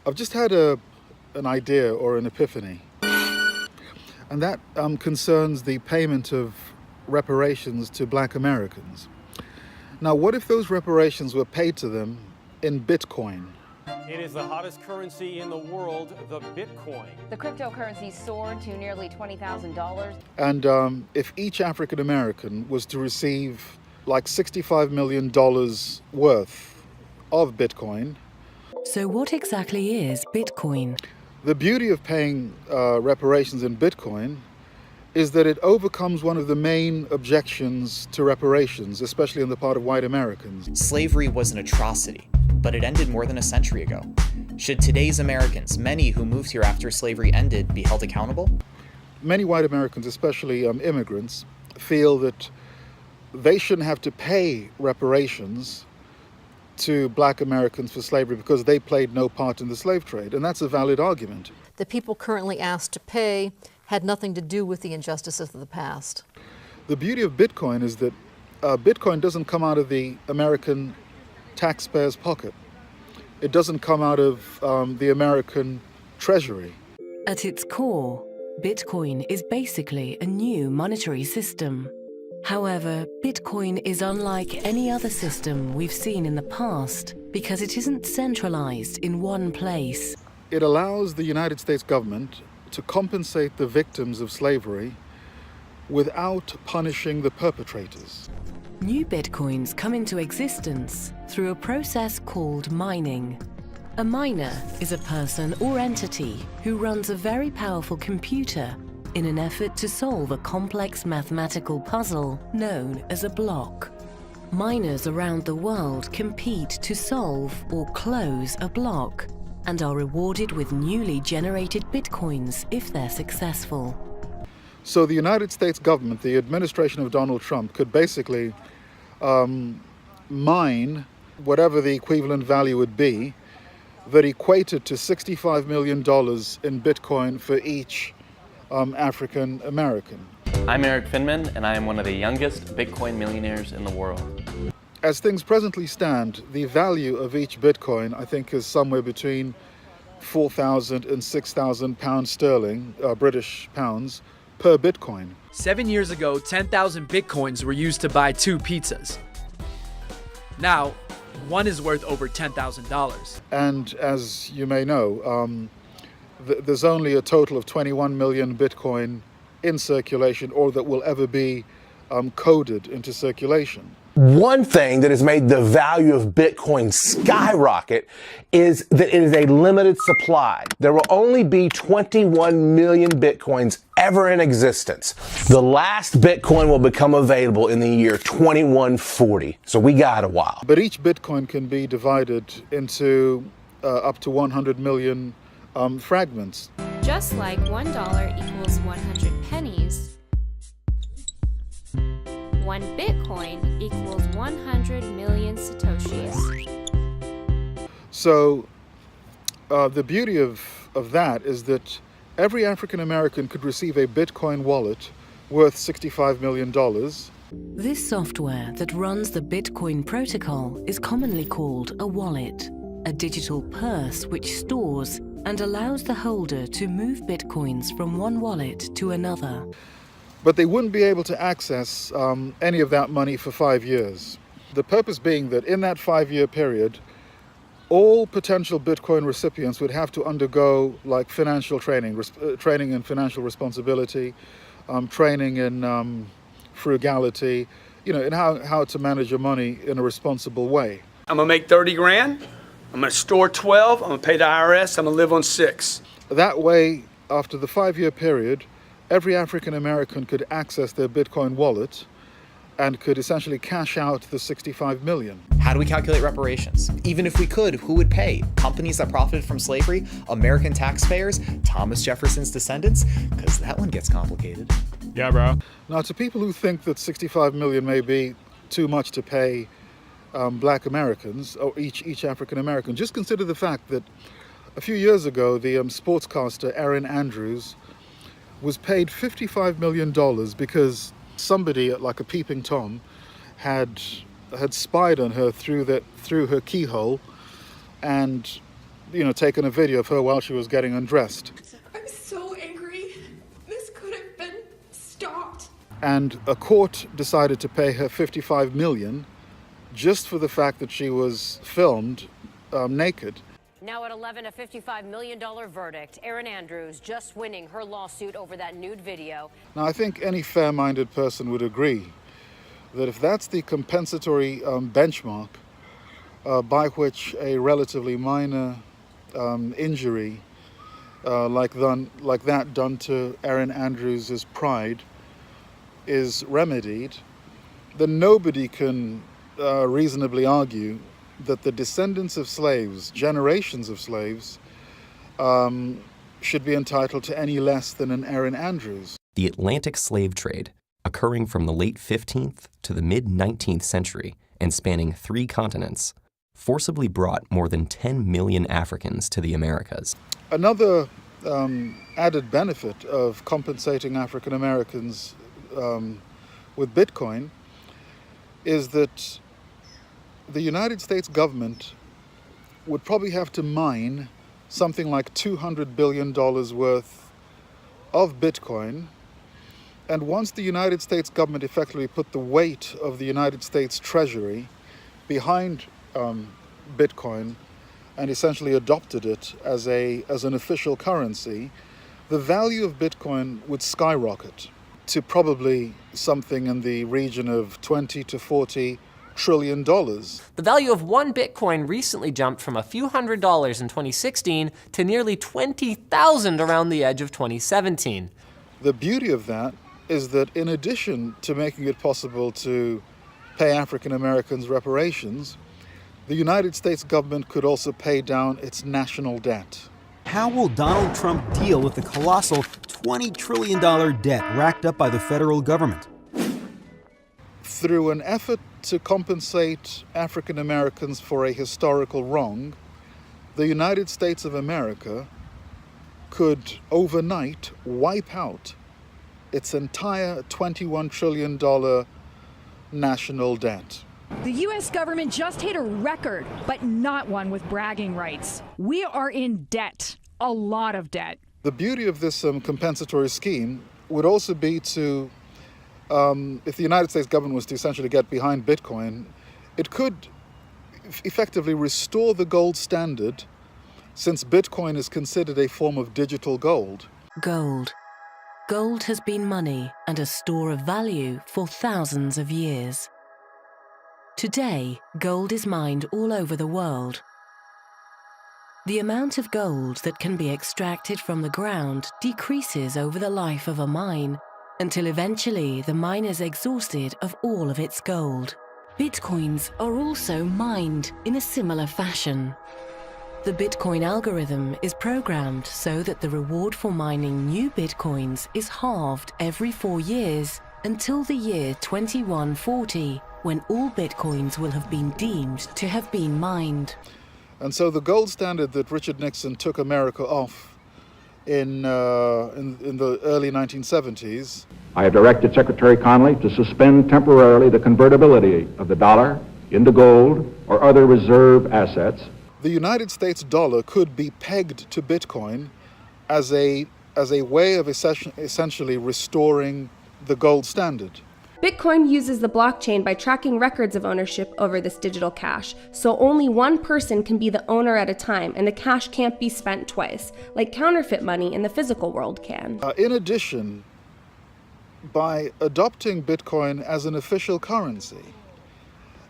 I've just had an idea or an epiphany, and that concerns the payment of reparations to Black Americans. Now, what if those reparations were paid to them in Bitcoin? It is the hottest currency in the world, the Bitcoin. The cryptocurrency soared to nearly $20,000. And if each African American was to receive like $65 million worth of Bitcoin. So what exactly is Bitcoin? The beauty of paying reparations in Bitcoin is that it overcomes one of the main objections to reparations, especially on the part of white Americans. Slavery was an atrocity, but it ended more than a century ago. Should today's Americans, many who moved here after slavery ended, be held accountable? Many white Americans, especially immigrants, feel that they shouldn't have to pay reparations to Black Americans for slavery because they played no part in the slave trade, and that's a valid argument. The people currently asked to pay had nothing to do with the injustices of the past. The beauty of Bitcoin is that Bitcoin doesn't come out of the American taxpayer's pocket. It doesn't come out of the American treasury. At its core, Bitcoin is basically a new monetary system. However, Bitcoin is unlike any other system we've seen in the past because it isn't centralized in one place. It allows the United States government to compensate the victims of slavery without punishing the perpetrators. New Bitcoins come into existence through a process called mining. A miner is a person or entity who runs a very powerful computer in an effort to solve a complex mathematical puzzle known as a block. Miners around the world compete to solve or close a block and are rewarded with newly generated bitcoins if they're successful. So the United States government, the administration of Donald Trump, could basically mine whatever the equivalent value would be that equated to $65 million in Bitcoin for each African American. I'm Eric Finman, and I am one of the youngest Bitcoin millionaires in the world. As things presently stand, the value of each Bitcoin, I think, is somewhere between 4,000 and 6,000 pounds sterling, British pounds, per Bitcoin. 7 years ago, 10,000 Bitcoins were used to buy 2 pizzas. Now, one is worth over $10,000. And as you may know, there's only a total of 21 million Bitcoin in circulation, or that will ever be coded into circulation. One thing that has made the value of Bitcoin skyrocket is that it is a limited supply. There will only be 21 million Bitcoins ever in existence. The last Bitcoin will become available in the year 2140, so we got a while. But each Bitcoin can be divided into up to 100 million fragments. Just like $1 equals 100 pennies, 1 Bitcoin equals 100 million Satoshis. So the beauty of that is that every African American could receive a Bitcoin wallet worth $65 million. This software that runs the Bitcoin protocol is commonly called a wallet, a digital purse which stores and allows the holder to move Bitcoins from one wallet to another. But they wouldn't be able to access any of that money for 5 years. The purpose being that in that 5-year period, all potential Bitcoin recipients would have to undergo like financial training, training in financial responsibility, training in frugality, in how to manage your money in a responsible way. I'm gonna make 30 grand, I'm gonna store 12, I'm gonna pay the IRS, I'm gonna live on 6. That way, after the 5-year period, every African American could access their Bitcoin wallet and could essentially cash out the 65 million. How do we calculate reparations? Even if we could, who would pay? Companies that profited from slavery? American taxpayers? Thomas Jefferson's descendants? Because that one gets complicated. Yeah, bro. Now, to people who think that 65 million may be too much to pay Black Americans, or each African American, just consider the fact that a few years ago, the sportscaster Erin Andrews was paid $55 million because somebody, like a peeping Tom, had spied on her through her keyhole and taken a video of her while she was getting undressed. I'm so angry. This could have been stopped. And a court decided to pay her $55 million just for the fact that she was filmed naked. Now at 11, a $55 million verdict. Erin Andrews just winning her lawsuit over that nude video. Now, I think any fair-minded person would agree that if that's the compensatory benchmark by which a relatively minor injury like that done to Erin Andrews' pride is remedied, then nobody can reasonably argue that the descendants of slaves, generations of slaves, should be entitled to any less than an Erin Andrews. The Atlantic slave trade, occurring from the late 15th to the mid-19th century and spanning 3 continents, forcibly brought more than 10 million Africans to the Americas. Another added benefit of compensating African Americans with Bitcoin is that the United States government would probably have to mine something like $200 billion worth of Bitcoin. And once the United States government effectively put the weight of the United States Treasury behind Bitcoin and essentially adopted it as an official currency, the value of Bitcoin would skyrocket to probably something in the region of 20 to 40 trillion dollars. The value of one Bitcoin recently jumped from a few $100s in 2016 to nearly $20,000 around the edge of 2017. The beauty of that is that in addition to making it possible to pay African Americans reparations, the United States government could also pay down its national debt. How will Donald Trump deal with the colossal $20 trillion debt racked up by the federal government? Through an effort to compensate African Americans for a historical wrong, the United States of America could overnight wipe out its entire $21 trillion national debt. The U.S. government just hit a record, but not one with bragging rights. We are in debt, a lot of debt. The beauty of this compensatory scheme would also be to, if the United States government was to essentially get behind Bitcoin, it could effectively restore the gold standard, since Bitcoin is considered a form of digital gold. Gold. Gold has been money and a store of value for thousands of years. Today, gold is mined all over the world. The amount of gold that can be extracted from the ground decreases over the life of a mine, until eventually the mine is exhausted of all of its gold. Bitcoins are also mined in a similar fashion. The Bitcoin algorithm is programmed so that the reward for mining new Bitcoins is halved every 4 years until the year 2140, when all Bitcoins will have been deemed to have been mined. And so the gold standard that Richard Nixon took America off in the early 1970s. I have directed Secretary Connally to suspend temporarily the convertibility of the dollar into gold or other reserve assets. The United States dollar could be pegged to Bitcoin as a way of essentially restoring the gold standard. Bitcoin uses the blockchain by tracking records of ownership over this digital cash, so only one person can be the owner at a time, and the cash can't be spent twice, like counterfeit money in the physical world can. In addition, by adopting Bitcoin as an official currency,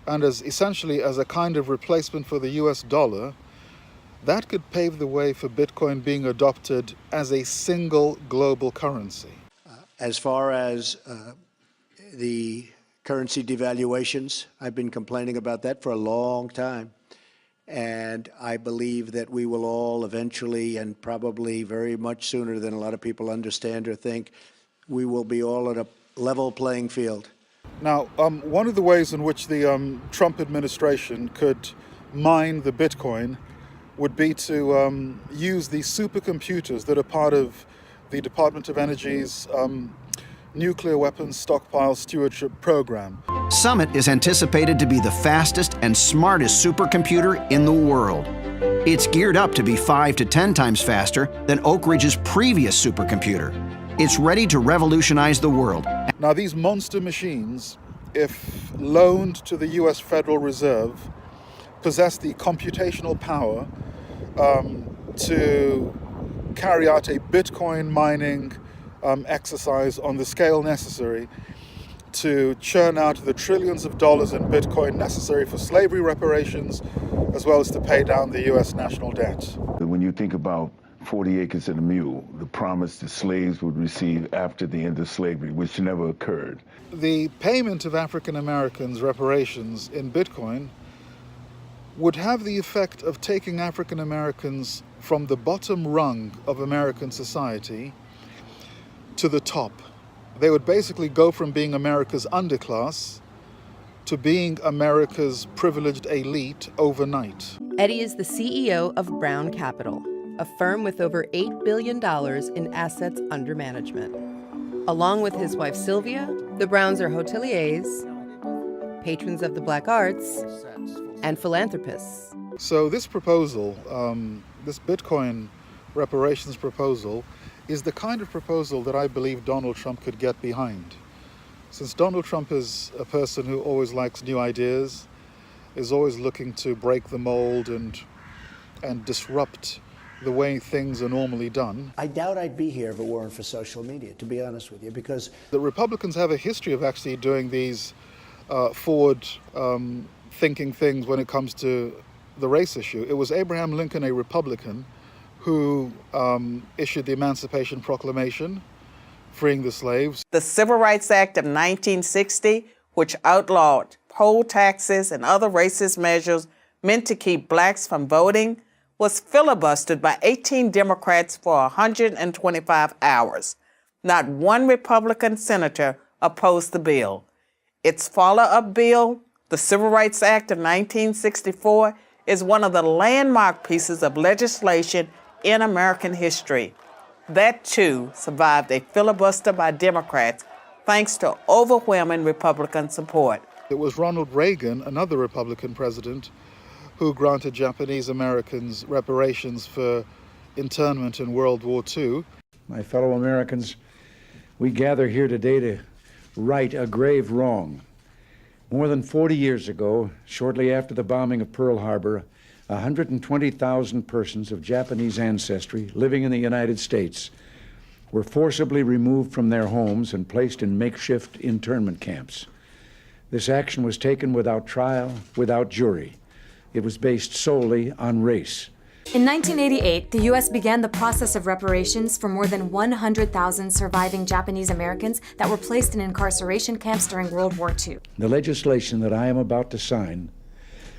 and essentially as a kind of replacement for the US dollar, that could pave the way for Bitcoin being adopted as a single global currency. As far as the currency devaluations, I've been complaining about that for a long time. And I believe that we will all eventually, and probably very much sooner than a lot of people understand or think, we will be all at a level playing field. Now, one of the ways in which the Trump administration could mine the Bitcoin would be to use the supercomputers that are part of the Department of Energy's Nuclear Weapons Stockpile Stewardship Program. Summit is anticipated to be the fastest and smartest supercomputer in the world. It's geared up to be 5 to 10 times faster than Oak Ridge's previous supercomputer. It's ready to revolutionize the world. Now, these monster machines, if loaned to the US Federal Reserve, possess the computational power to carry out a Bitcoin mining exercise on the scale necessary to churn out the trillions of dollars in Bitcoin necessary for slavery reparations, as well as to pay down the US national debt. When you think about 40 acres and a mule, the promise that slaves would receive after the end of slavery, which never occurred. The payment of African Americans reparations in Bitcoin would have the effect of taking African Americans from the bottom rung of American society to the top. They would basically go from being America's underclass to being America's privileged elite overnight. Eddie is the CEO of Brown Capital, a firm with over $8 billion in assets under management. Along with his wife Sylvia, the Browns are hoteliers, patrons of the black arts, and philanthropists. So this proposal, this Bitcoin reparations proposal, is the kind of proposal that I believe Donald Trump could get behind. Since Donald Trump is a person who always likes new ideas, is always looking to break the mold and disrupt the way things are normally done. I doubt I'd be here if it weren't for social media, to be honest with you, because the Republicans have a history of actually doing these forward thinking things when it comes to the race issue. It was Abraham Lincoln, a Republican, who issued the Emancipation Proclamation, freeing the slaves. The Civil Rights Act of 1960, which outlawed poll taxes and other racist measures meant to keep blacks from voting, was filibustered by 18 Democrats for 125 hours. Not one Republican senator opposed the bill. Its follow-up bill, the Civil Rights Act of 1964, is one of the landmark pieces of legislation in American history. That, too, survived a filibuster by Democrats thanks to overwhelming Republican support. It was Ronald Reagan, another Republican president, who granted Japanese Americans reparations for internment in World War II. My fellow Americans, we gather here today to right a grave wrong. More than 40 years ago, shortly after the bombing of Pearl Harbor, 120,000 persons of Japanese ancestry living in the United States were forcibly removed from their homes and placed in makeshift internment camps. This action was taken without trial, without jury. It was based solely on race. In 1988, the U.S. began the process of reparations for more than 100,000 surviving Japanese Americans that were placed in incarceration camps during World War II. The legislation that I am about to sign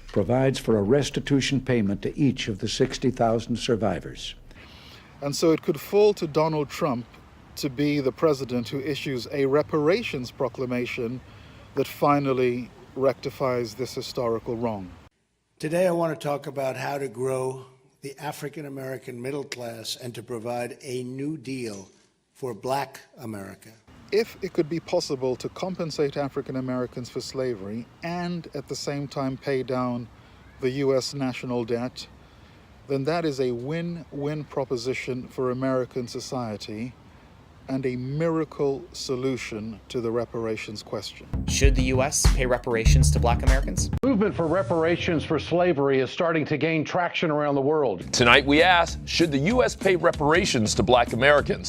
provides for a restitution payment to each of the 60,000 survivors. And so it could fall to Donald Trump to be the president who issues a reparations proclamation that finally rectifies this historical wrong. today I want to talk about how to grow the African American middle class and to provide a new deal for Black America. If it could be possible to compensate African Americans for slavery and at the same time pay down the U.S. national debt, then that is a win-win proposition for American society and a miracle solution to the reparations question. Should the U.S. pay reparations to Black Americans? Movement for reparations for slavery is starting to gain traction around the world. Tonight we ask, should the U.S. pay reparations to Black Americans?